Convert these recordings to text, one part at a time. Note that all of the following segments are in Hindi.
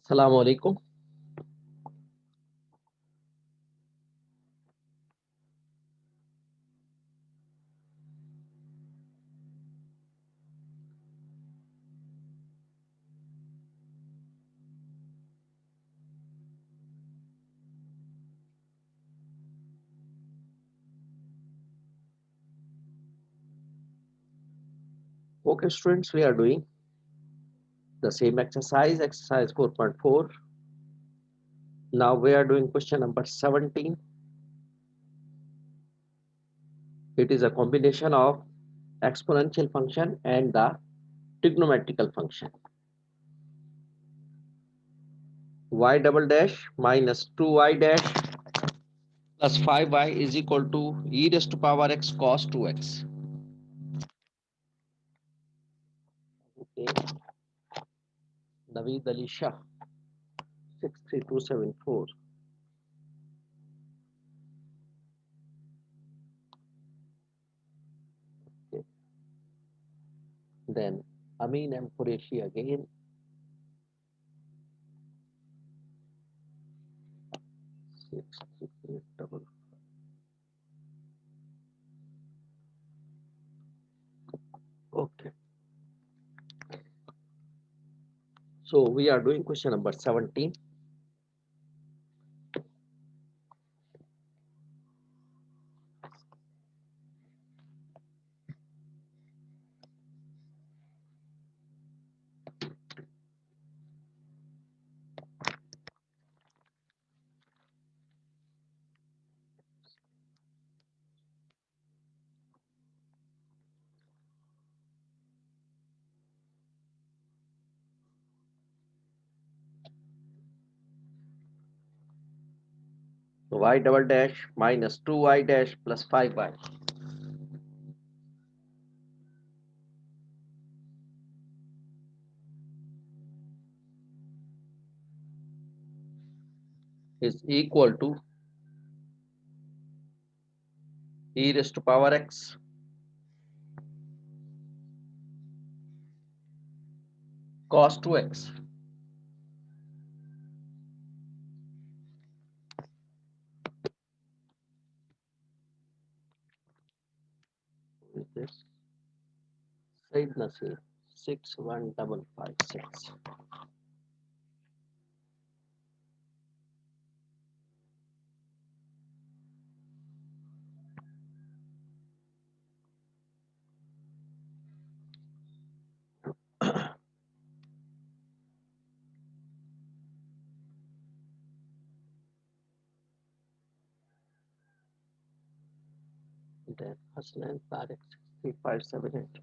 Assalamu alaikum. Okay, students, we are doing the same exercise 4.4. Now we are doing question number 17. It is a combination of exponential function and the trigonometrical function. Y double dash minus 2y dash plus 5y is equal to e raised to power x cos 2x. Okay, Naveed Ali Shah, 63274. Okay. Then Amin M. Qureshi again, 63855. Okay. So we are doing question number 17. So y double dash minus 2y dash plus 5y is equal to e raised to power x cos 2x. Is this Said Nasir 61556. Then Hasnan Tariq 63578.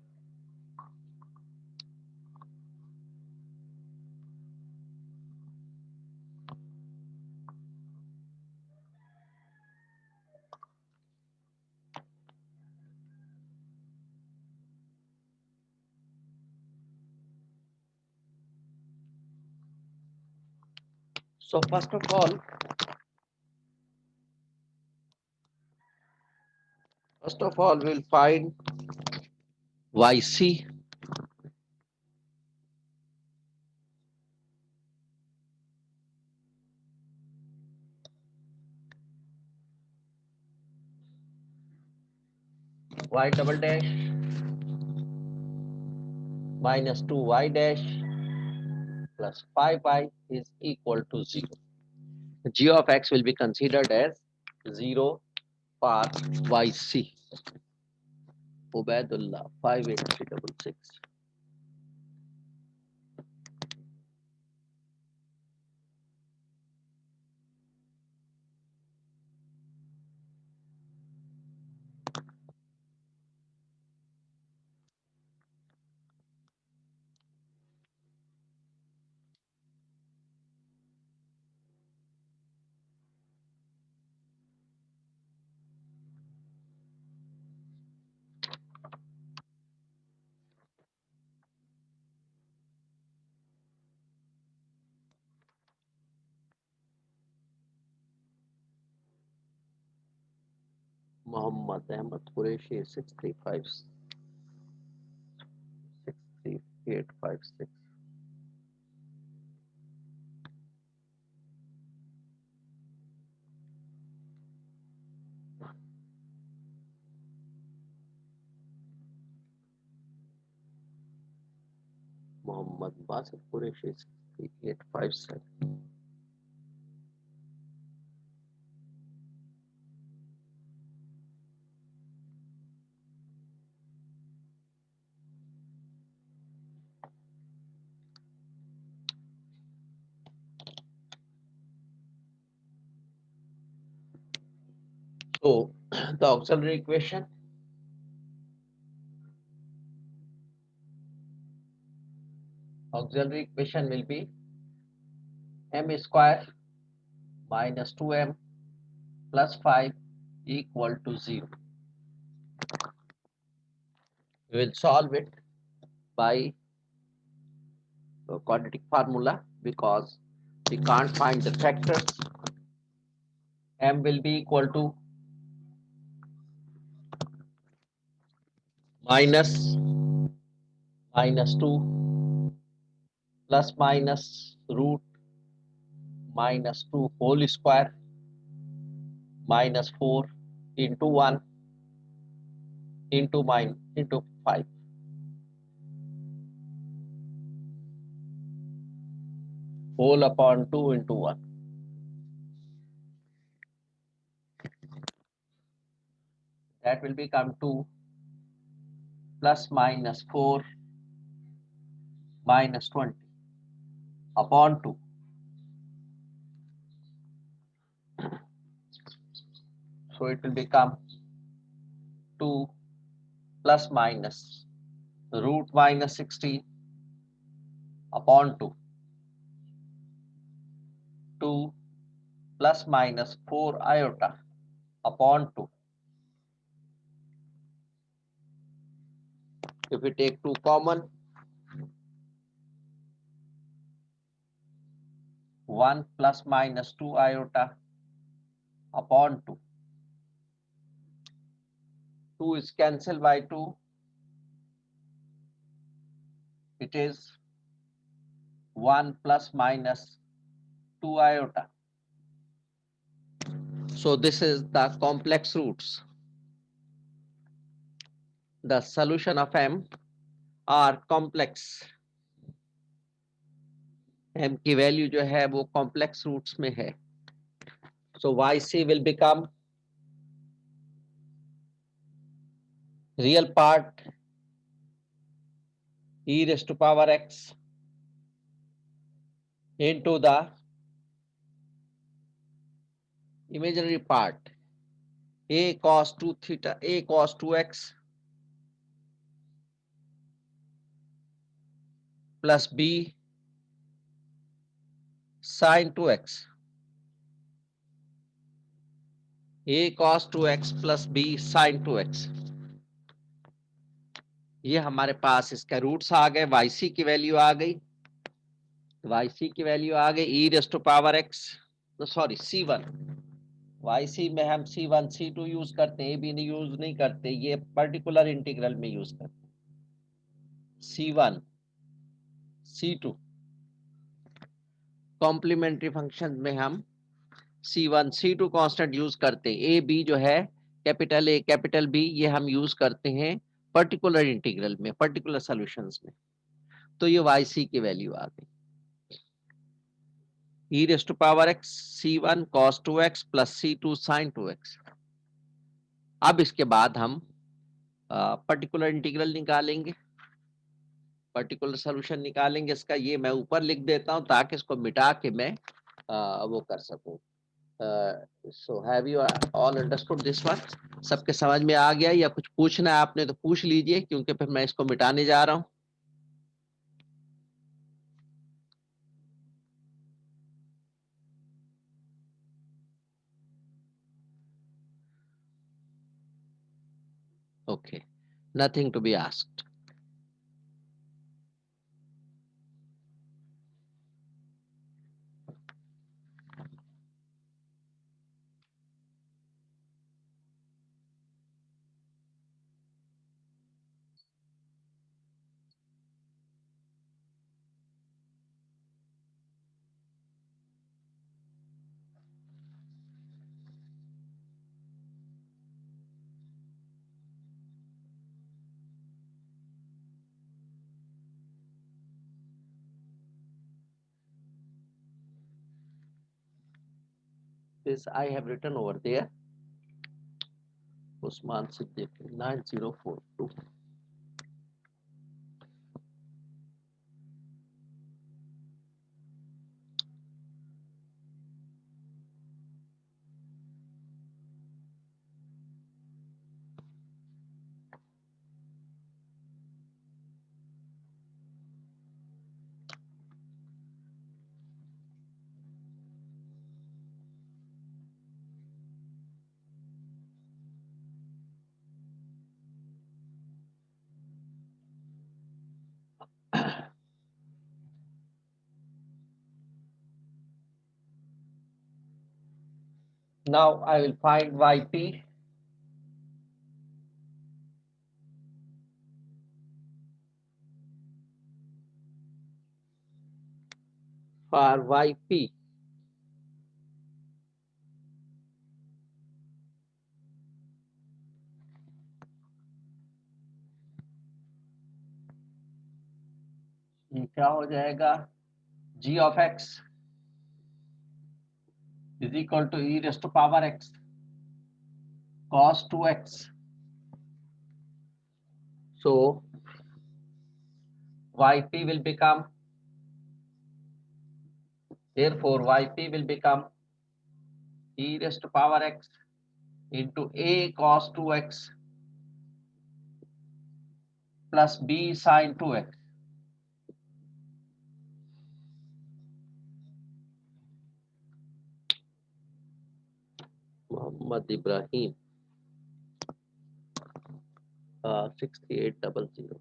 So first of all we'll find yc. Y double dash minus 2y dash plus 5y is equal to 0. G of x will be considered as 0 for yc. Ubaidullah 58366. Muhammad Ahmad Qureshi 63856. Mohammad Basit Qureshi 6857. So the auxiliary equation will be m square minus 2m plus 5 equal to 0. We will solve it by the quadratic formula because we can't find the factors. M will be equal to minus 2 plus minus root minus 2 whole square minus 4 into 1 into 5 whole upon 2 into 1. That will become 2 plus minus 4 minus 20 upon 2. So it will become 2 plus minus root minus 16 upon 2. 2 plus minus 4 iota upon 2. If we take 2 common, 1 plus minus 2 iota upon 2. 2 is cancelled by 2. It is 1 plus minus 2 iota. So this is the complex roots. The solution of M are complex. M की वैल्यू जो है वो complex roots में है. So YC will become real part e raised to power x into the imaginary part a cos 2 theta a cos 2x plus b sin 2x. a cos 2x plus b sin 2x. ये हमारे पास इसका रूट्स आ गए. yc की वैल्यू आ गई. yc की वैल्यू आ गई e raise to power x, sorry c1. yc में हम c1 c2 यूज करते हैं, a b यूज नहीं करते, ये पर्टिकुलर इंटीग्रल में यूज करते हैं. c1 c2 कॉम्प्लीमेंट्री फंक्शन में हम C1 C2 कांस्टेंट यूज करते हैं. ए बी जो है कैपिटल ए कैपिटल बी ये हम यूज करते हैं पर्टिकुलर इंटीग्रल में, पर्टिकुलर सॉल्यूशंस में. तो ये YC की वैल्यू आ गई e raise to power x C1 cos 2x plus C2 sin 2x. अब इसके बाद हम पर्टिकुलर इंटीग्रल निकालेंगे, पर्टिकुलर सॉल्यूशन निकालेंगे इसका. ये मैं ऊपर लिख देता हूं ताकि इसको मिटा के मैं वो कर सकूं. So have you all understood this one? सबके समझ में आ गया या कुछ पूछना है आपने तो पूछ लीजिए, क्योंकि फिर मैं इसको मिटाने जा रहा हूं. Okay, nothing to be asked. this I have written over there. Usman Siddiqui 9042. Now I will find yp for yp. ये क्या हो जाएगा? g of x is equal to e raised to power x cos 2x. So yp will become, therefore yp will become e raised to power x into a cos 2x plus b sin 2x. Muhammad Ibrahim 6800.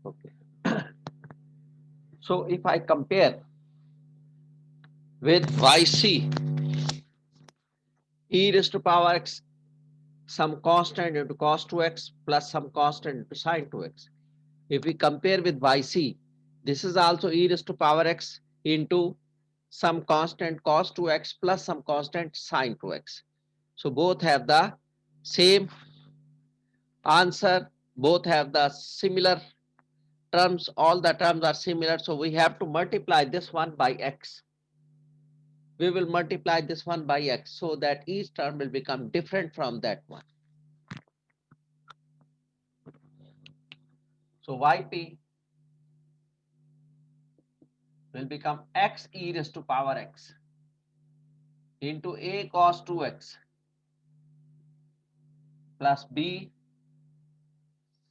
Okay. So if I compare with yc e raised to power x some constant into cos 2x plus some constant into sin 2x. If we compare with yc, this is also e raised to power x into some constant cos 2x plus some constant sin 2x. So both have the same answer, both have the similar terms, all the terms are similar. So we have to multiply this one by x. We will multiply this one by x so that each term will become different from that one. So yp will become x e raised to power x into a cos 2x plus b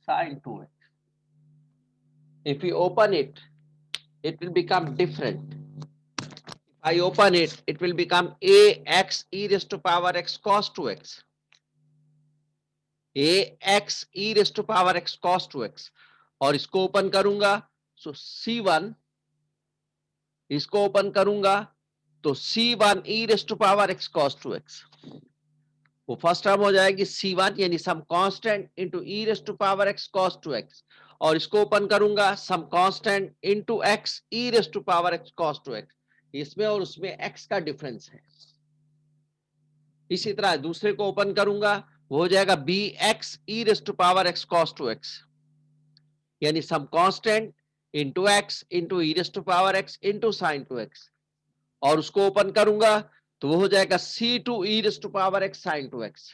sin 2x. If we open it, it will become different. If I open it, it will become ax e raised to power x cos 2x. ax e raised to power x cos 2x. और इसको ओपन करूंगा तो c1, इसको ओपन करूंगा तो c1 e raised to power x cos 2x. वो फर्स्ट टर्म हो जाएगी c1 यानी some constant into e raised to power x cos 2x, और इसको ओपन करूंगा some constant into x e raised to power x cos 2x. इसमें और उसमें x का डिफरेंस है. इसी तरह दूसरे को ओपन करूंगा, वो हो जाएगा bx e raised to power x cos 2x यानी some constant into x into e raised to power x into sin 2x, और उसको ओपन करूंगा तो वो हो जाएगा c2 e raised to power x sin 2x.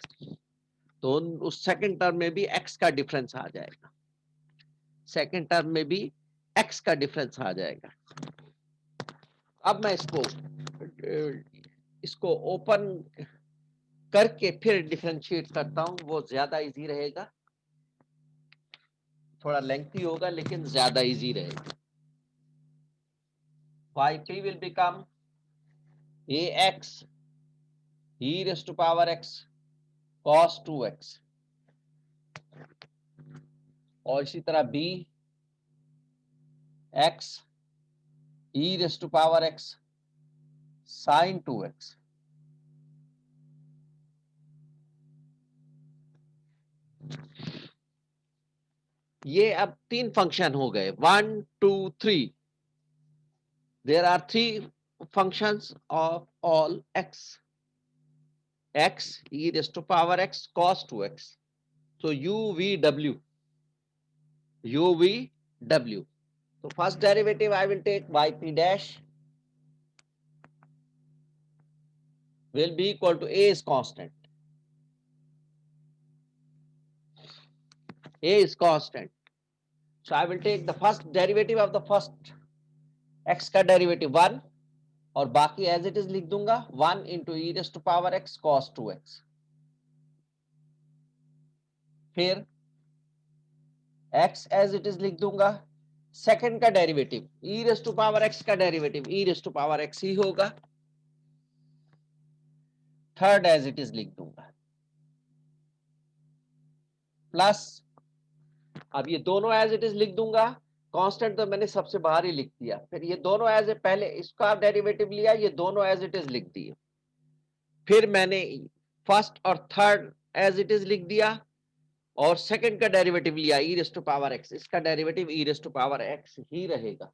तो उस सेकंड टर्म में भी x का डिफरेंस आ जाएगा, सेकंड टर्म में भी x का डिफरेंस आ जाएगा. अब मैं इसको ओपन करके फिर डिफरेंशिएट करता हूं, वो ज्यादा इजी रहेगा. थोड़ा लेंथी होगा लेकिन ज्यादा इजी रहेगा. yp will become ax e raised to power x cos 2x, और इसी तरह b x e raised to power x sin 2x. ये अब 3 फंक्शन हो गए, 1 2 3। There are 3 functions of all x, x e raised to power x cos 2x. So u v w. So first derivative I will take yp dash will be equal to a is constant. A is constant. So I will take the first derivative of the first x का derivative 1 और बाकी एज इट इज लिख दूंगा 1 into e raise to power x cos 2x। फिर x एज इट इज लिख दूंगा, सेकंड का derivative e raise to power x का derivative e raise to power x ही होगा, थर्ड एज इट इज लिख दूंगा, प्लस अब ये दोनों एज इट इज लिख दूंगा, कांस्टेंट तो मैंने सबसे बाहर ही लिख दिया, फिर ये दोनों एज पहले इसका डेरिवेटिव लिया, ये दोनों एज इट इज लिख दिए, फिर मैंने फर्स्ट और थर्ड एज इट इज लिख दिया और सेकंड का डेरिवेटिव लिया e raise to power x, इसका derivative e raise to power x ही रहेगा।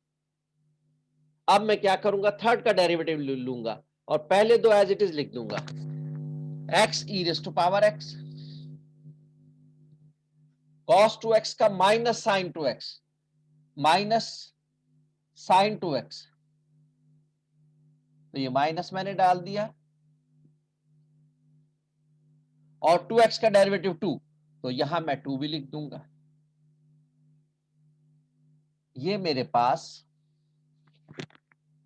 अब मैं क्या करूंगा, थर्ड का डेरिवेटिव लूंगा और पहले दो एज इट इज लिख दूंगा, x e raise to power x cos 2x का minus sign 2x minus sign 2x, तो ये माइनस मैंने डाल दिया और 2x का डेरिवेटिव 2, तो यहां मैं 2 भी लिख दूंगा। ये मेरे पास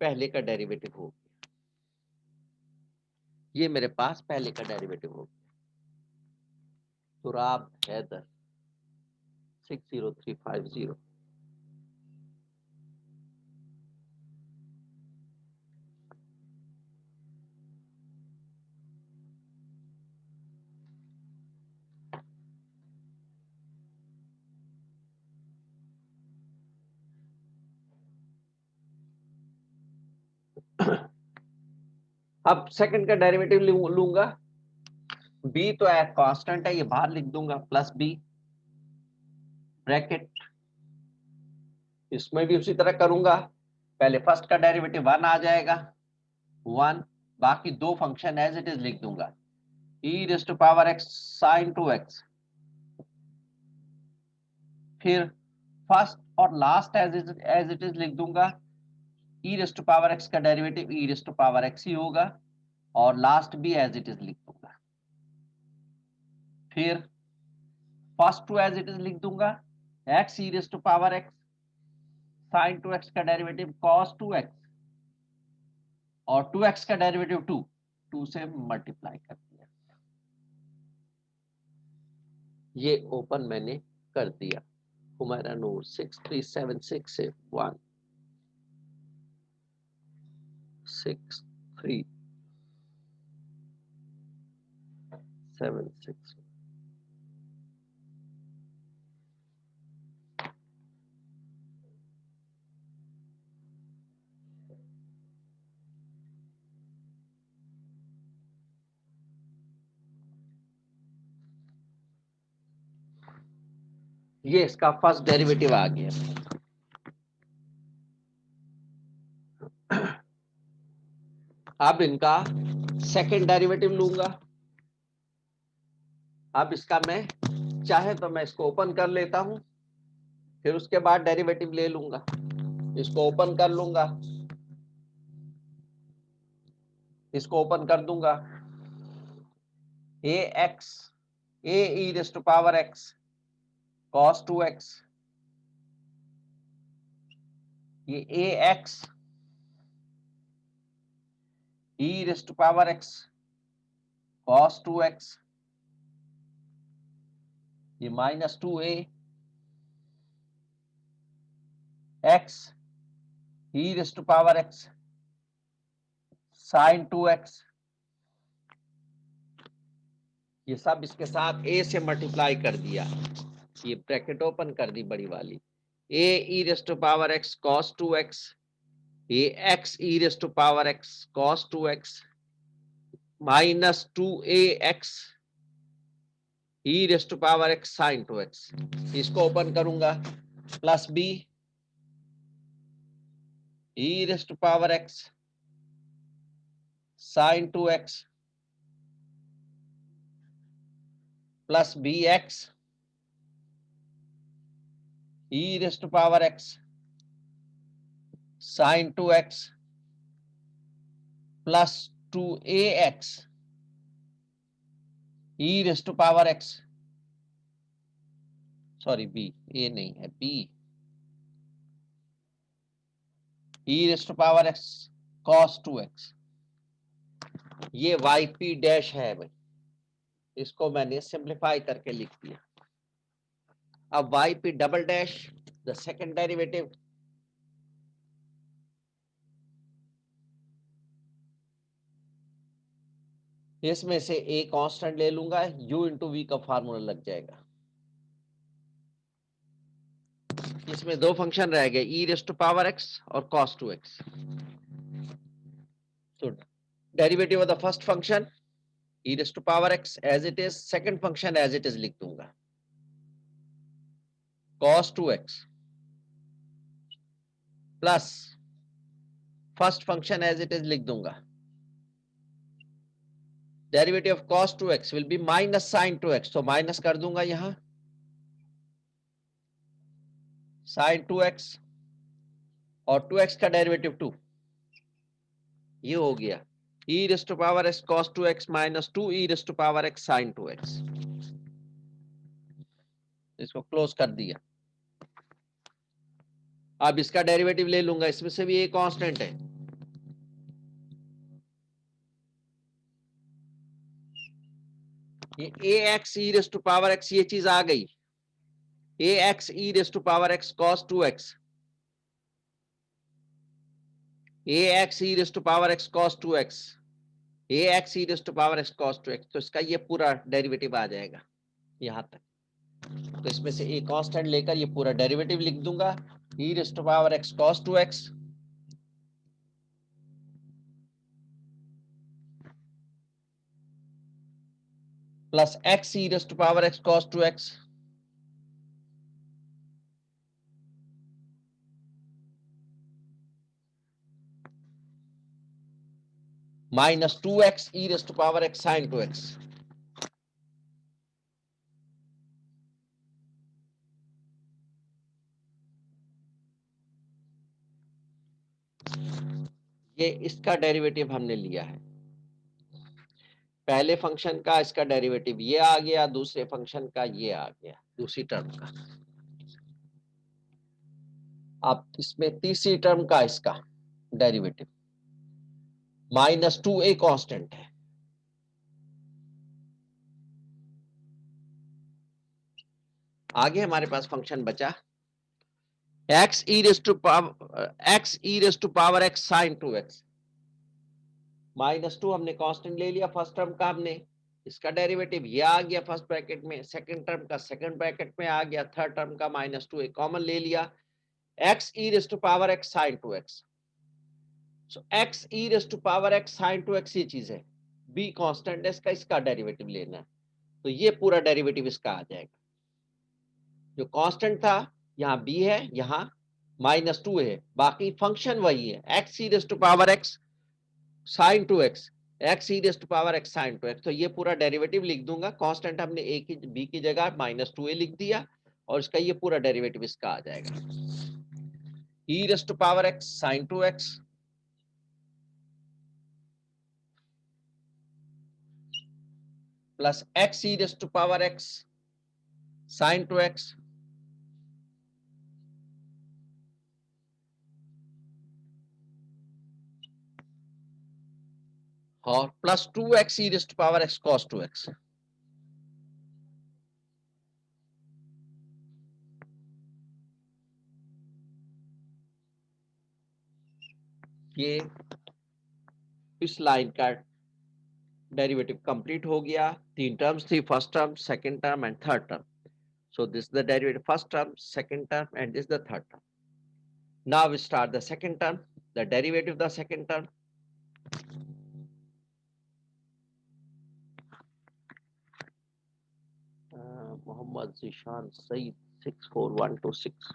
पहले का डेरिवेटिव हो गया, ये मेरे पास पहले का डेरिवेटिव हो गया। तुराब हैदर 60350। अब सेकंड का डेरिवेटिव लूंगा, b तो कांस्टेंट है, ये बाहर लिख दूंगा, प्लस b ब्रैकेट, इसमें भी उसी तरह करूंगा, पहले फर्स्ट का डेरिवेटिव 1 आ जाएगा 1, बाकी दो फंक्शन एज इट इज लिख दूंगा, e raise to power x sine 2x, फिर फर्स्ट और लास्ट एज इट इज लिख दूंगा, e raise to power x का derivative e raise to power x ही होगा और लास्ट भी एज इट इज लिख दूंगा, फिर first two as it is लिख दूंगा, x e raise to power x sine 2x का डेरिवेटिव कॉस 2x और 2x का डेरिवेटिव 2 से मल्टीप्लाई कर दिया, ये ओपन मैंने कर दिया। हुमैरा नूर 6376 से 1 6376। ये इसका फर्स्ट डेरिवेटिव आ गया। अब इनका सेकंड डेरिवेटिव लूंगा, अब इसका मैं चाहे तो मैं इसको ओपन कर लेता हूं, फिर उसके बाद डेरिवेटिव ले लूंगा, इसको ओपन कर लूंगा, इसको ओपन कर दूंगा, a x a e raise to power x cos 2x, ये a x e raise to power x cos 2x, ये minus 2a x e raise to power x sine 2x, ये सब इसके साथ a से मल्टीप्लाई कर दिया, ये ब्रैकेट ओपन कर दी बड़ी वाली, a e raise to power x cos 2x, ये x e raise to power x cos 2x minus 2a x e rest to power x sine two x, इसको ओपन करूंगा, plus B e rest to power x sine two x plus B x e rest to power x sine two x plus 2ax e rest to power x, sorry B, A नहीं है, B e rest to power x cos 2x, ये वाई पी डैश है भाई, इसको मैंने सिंप्लीफाई करके लिख दिया। अब y p double dash the second derivative, इसमें से ए कांस्टेंट ले लूंगा, u इंटू वी का फार्मूला लग जाएगा। इसमें दो फंक्शन रह गए, e rest to power x और cos 2x। तो derivative of the first function e raised to power x as it is, second function as it is लिख दूंगा, cos 2x plus first function as it is लिख दूंगा, derivative of cos 2x will be minus sin 2x, तो माइनस कर दूंगा यहां sin 2x और 2x का डेरिवेटिव 2, ये हो गया e raised to power x cos 2x minus 2 e raised to power x sin 2x, इसको क्लोज कर दिया। अब इसका डेरिवेटिव ले लूंगा, इसमें से भी एक कांस्टेंट है, ये ax e raised to power x, ये चीज आ गई, ax e raised to power x cos 2x, ax e raised to power x cos 2x, ax e raised to power x cos 2x, तो इसका ये पूरा डेरिवेटिव आ जाएगा यहां तक। तो इसमें से एक कांस्टेंट लेकर ये पूरा डेरिवेटिव लिख दूंगा, e raised to power x cos 2x plus x e raised to power x cos 2x minus 2x e raised to power x sin 2x। ये इसका डेरिवेटिव हमने लिया है, पहले फंक्शन का इसका डेरिवेटिव ये आ गया, दूसरे फंक्शन का ये आ गया, दूसरी टर्म का। अब इसमें तीसरी टर्म का इसका डेरिवेटिव माइनस 2a कांस्टेंट है, आगे हमारे पास फंक्शन बचा x e raised to power x sin 2x, minus 2 हमने कांस्टेंट ले लिया फर्स्ट टर्म का, हमने इसका डेरिवेटिव ये आ गया फर्स्ट ब्रैकेट में, सेकंड टर्म का सेकंड ब्रैकेट में आ गया, थर्ड टर्म का माइनस 2 एक कॉमन ले लिया, x e raised to power x sin 2x, so x e raised to power x sin 2x ये चीज है, b कांस्टेंट है इसका, इसका डेरिवेटिव लेना है, तो ये पूरा डेरिवेटिव इसका आ जाएगा। जो कांस्टेंट था यहाँ b है, यहाँ माइनस 2 है, बाकी फंक्शन वही है, x e raised to power x sin 2x, x e raised to power x sin 2x, तो ये पूरा डेरिवेटिव लिख दूंगा, कांस्टेंट हमने a की b की जगह माइनस 2a लिख दिया, और इसका ये पूरा डेरिवेटिव इसका आ जाएगा, e raised to power x sin 2x plus x e raised to power x sin 2x और plus 2x e raised to power x cos 2x। ये इस लाइन का डेरिवेटिव कंप्लीट हो गया, तीन टर्म्स थी, first term, second term and third term, so this is the derivative first term, second term, and this is the third term। now we start the second term, the derivative of the second term, Mohammad Zeeshan Saeed 64126.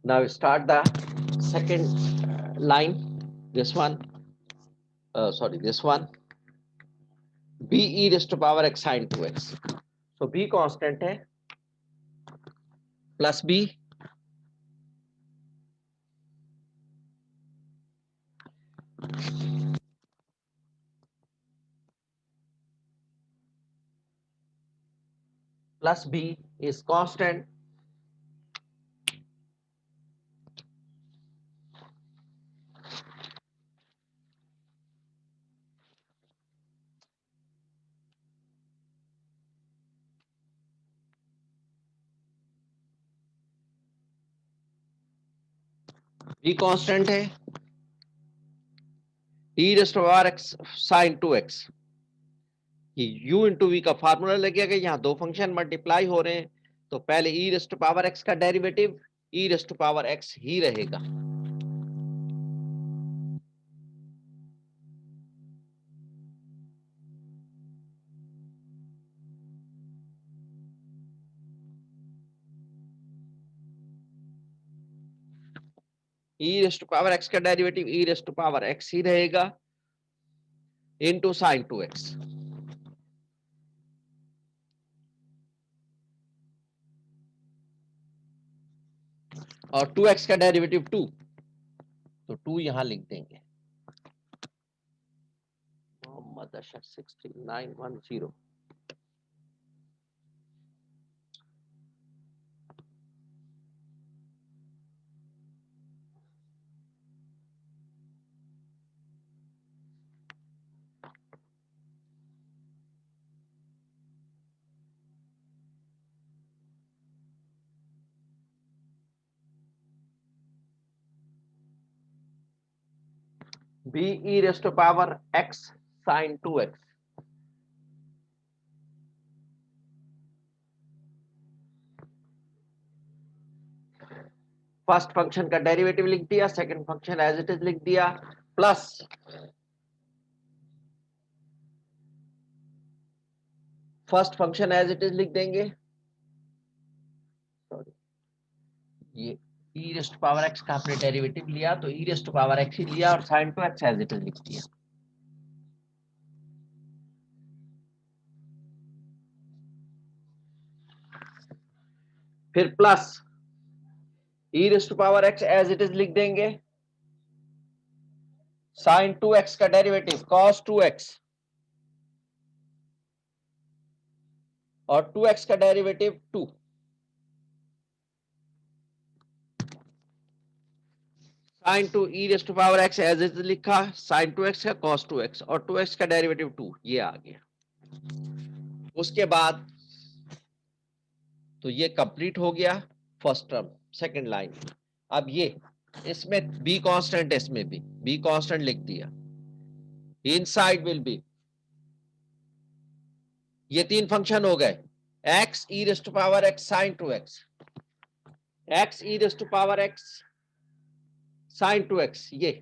Now start the second line. This one, sorry, this one. B e raised to power x sin 2x. So B constant है plus B plus B is constant. B constant है e raised to power x sin 2x. ये u into v का फार्मूला लगेगा, यहाँ दो फंक्शन मल्टीप्लाई हो रहे हैं तो पहले e raised to power x का derivative e raised to power x ही रहेगा. e raised to power x का derivative e raised to power x ही रहेगा into sin 2x. और 2x का डेरिवेटिव 2, तो 2 यहां लिख देंगे. Mohammad Ashar 63910. b e raised to power x sin 2x. First function का डेरिवेटिव लिख दिया, second function as it is लिख दिया, plus first function as it is लिख देंगे. सॉरी, ये e raised to power x का आपने डेरिवेटिव लिया तो e raised to power x ही लिया और sin 2x as it is लिख दिया. फिर plus e raised to power x as it is लिख देंगे, sin 2x का डेरिवेटिव cos 2x और 2x का derivative 2. sin 2 e raised to power x as it is लिखा, sin 2x का cos 2x और 2x का डेरिवेटिव 2, ये आ गया. उसके बाद तो ये कंप्लीट हो गया फर्स्ट टर्म सेकंड लाइन. अब ये इसमें b कांस्टेंट है, इसमें भी b कांस्टेंट लिख दिया. इनसाइड विल बी, ये तीन फंक्शन हो गए, x e raised to power x sin 2x, x e raised to power x sin 2x. ये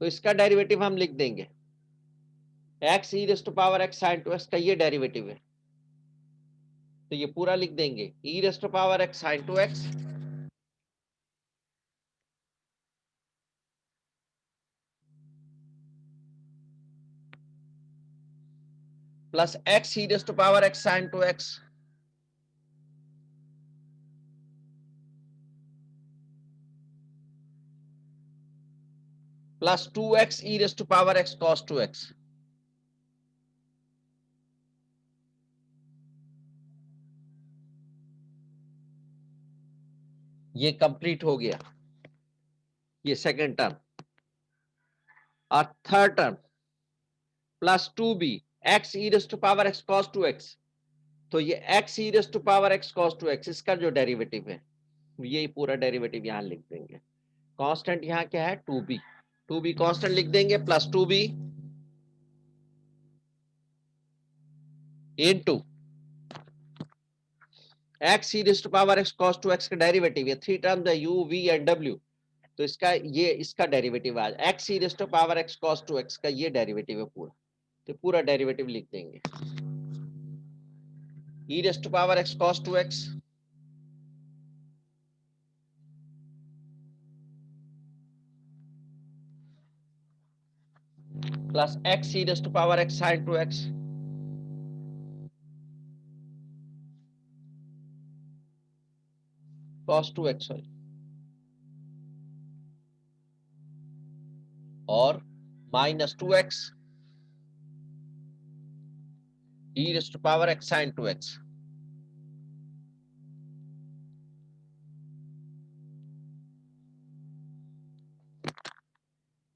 तो इसका डेरिवेटिव हम लिख देंगे, x e raised to power x sin 2x का ये डेरिवेटिव है तो ये पूरा लिख देंगे e raised to power x sin 2x plus x e raised to power x sin 2x plus 2x e raised to power x cos 2x. ये कंप्लीट हो गया, ये सेकंड टर्म. और third term plus 2b x e raised to power x cos 2x, तो ये x e raised to power x cos 2x इसका जो डेरिवेटिव है ये पूरा डेरिवेटिव यहां लिख देंगे. कांस्टेंट यहां क्या है 2b, 2b कांस्टेंट लिख देंगे plus 2b into x e raise to power x cos 2x का डेरिवेटिव, ये थ्री टर्म्स है u v एंड w, तो इसका ये इसका डेरिवेटिव आ जाए, x e raise to power x cos 2x का ये डेरिवेटिव है पूरा, तो पूरा डेरिवेटिव लिख देंगे, e raise to power x cos 2x plus x e raise to power x sin 2x cos 2x, sorry, और minus 2x e raise to power x sin 2x।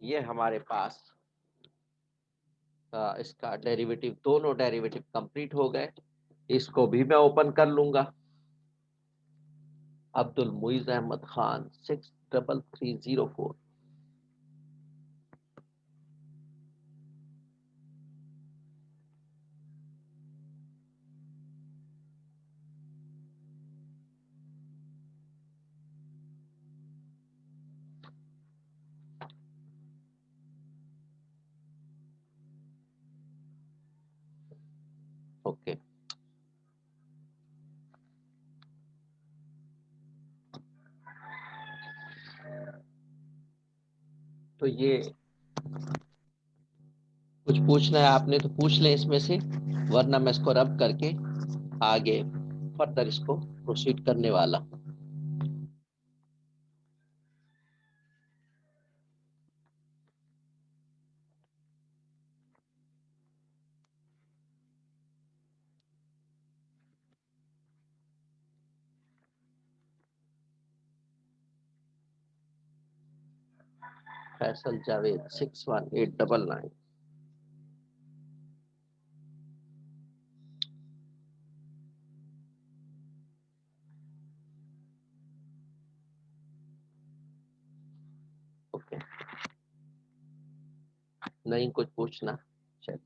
ये हमारे पास इसका डेरिवेटिव, दोनों डेरिवेटिव कंप्लीट हो गए। इसको भी मैं ओपन कर लूंगा। अब्दुल मुइज अहमद खान 63304। ओके, तो ये कुछ पूछना है आपने तो पूछ लें इसमें से, वरना मैं इसको रब करके आगे फर्दर इसको प्रोसीड करने वाला हूं। फैसल जावेद 61899। ओके, नहीं कुछ पूछना, चल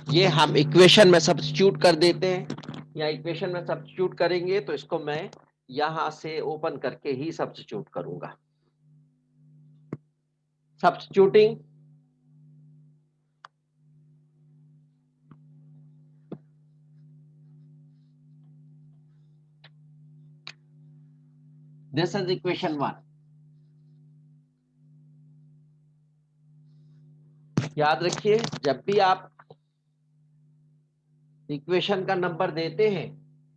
ये हम इक्वेशन में सब्स्टिट्यूट कर देते हैं, या इक्वेशन में सब्स्टिट्यूट करेंगे तो इसको मैं यहां से ओपन करके ही सब्स्टिट्यूट करूंगा। Substituting this is equation 1। याद रखिए, जब भी आप इक्वेशन का नंबर देते हैं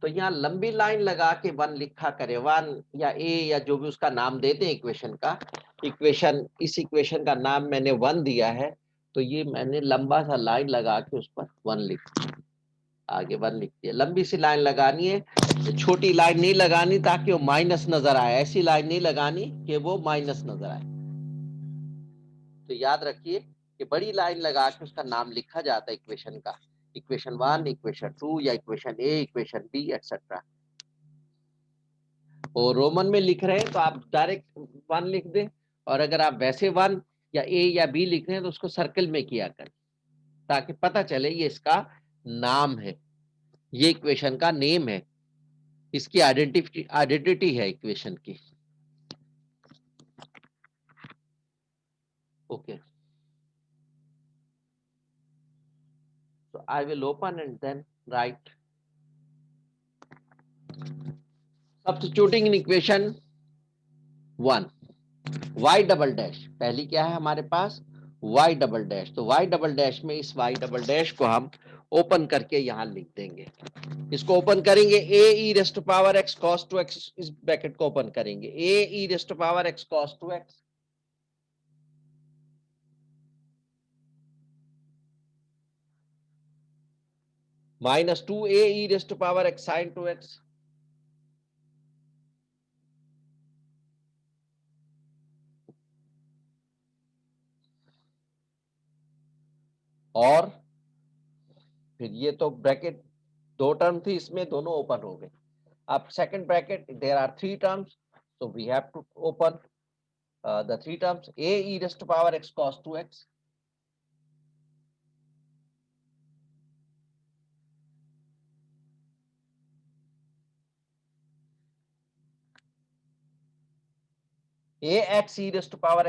तो यहाँ लंबी लाइन लगा के 1 लिखा करें, 1 या ए या जो भी उसका नाम देते हैं इक्वेशन का। इक्वेशन, इस इक्वेशन का नाम मैंने 1 दिया है, तो ये मैंने लंबा सा लाइन लगा के उस पर 1 लिख, आगे 1 लिख दिया। लंबी सी लाइन लगानी है, छोटी लाइन नहीं लगानी ताकि वो माइनस नजर आए, ऐसी लाइन नहीं लगानी कि वो माइनस नजर आए। तो याद रखिए कि बड़ी लाइन लगा के उसका नाम लिखा जाता है इक्वेशन का, इक्वेशन 1, इक्वेशन 2 या इक्वेशन ए, इक्वेशन बी एक्सेट्रा। और रोमन में लिख रहे हैं तो आप डायरेक्ट 1 लिख दें, और अगर आप वैसे 1 या ए या बी लिख रहे हैं तो उसको सर्कल में किया करें, ताकि पता चले ये इसका नाम है, ये इक्वेशन का नेम है, इसकी आइडेंटिटी है इक्वेशन की। Okay, so I will open and then write substituting in equation 1 y double dash, पहली क्या है हमारे पास y डबल डैश, तो y डबल डैश में इस y डबल डैश को हम ओपन करके यहां लिख देंगे। इसको ओपन करेंगे, a e raised to power x cos 2x, इस ब्रैकेट को ओपन करेंगे, a e raised to power x cos 2x minus 2a e raised to power x sin 2x और फिर ये तो ब्रैकेट दो टर्म थी, इसमें दोनों ओपन हो गए. अब second bracket, there are three terms, so we have to open the three terms. A e raised to power x cos 2x, a x e raised to power